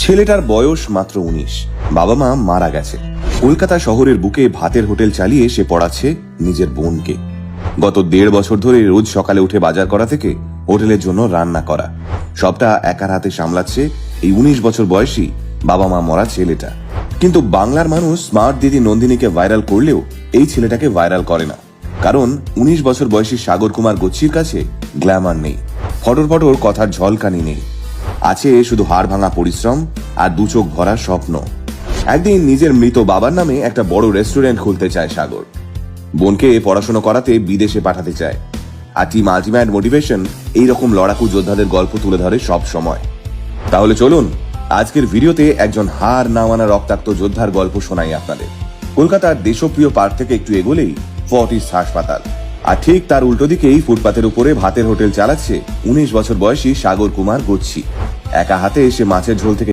ছেলেটার বয়স মাত্র 19। বাবা মা মারা গেছে। কলকাতা শহরের বুকে ভাতের হোটেল চালিয়ে সে পড়াচ্ছে নিজের বোনকে। গত 1.5 বছর ধরে রোজ সকালে উঠে বাজার করা থেকে হোটেলের জন্য রান্না করা সবটা একার হাতে সামলাচ্ছে এই 19 বছর বয়সী বাবা মা মরা ছেলেটা। কিন্তু বাংলার মানুষ স্মার্ট দিদি নন্দিনীকে ভাইরাল করলেও এই ছেলেটাকে ভাইরাল করে না, কারণ 19 বছর বয়সী সাগর কুমার গচ্ছির কাছে গ্ল্যামার নেই, ফটর ফটর কথার ঝলকানি নেই, আছে শুধু হাড় ভাঙা পরিশ্রম আর 2 চোখ ভরা স্বপ্ন। একদিন নিজের মৃত বাবার নামে একটা বড় রেস্টুরেন্ট খুলতে চায় সাগর। বোনকে পড়াশোনা করাতে বিদেশে পাঠাতে চায়। আর টিম আলটিমেট মোটিভেশন এইরকম লড়াকু যোদ্ধাদের গল্প তুলে ধরে সব সময়। তাহলে চলুন আজকের ভিডিওতে একজন হার না মানা রক্তাক্ত যোদ্ধার গল্প শোনাই আপনাদের। কলকাতার দেশপ্রিয় পার্ক থেকে একটু এগোলেই ফর্টিস হাসপাতাল, আর ঠিক তার উল্টো দিকেই ফুটপাতের উপরে ভাতের হোটেল চালাচ্ছে 19 বছর বয়সী সাগর কুমার গচ্ছি। একা হাতে এসে মাছের ঝোল থেকে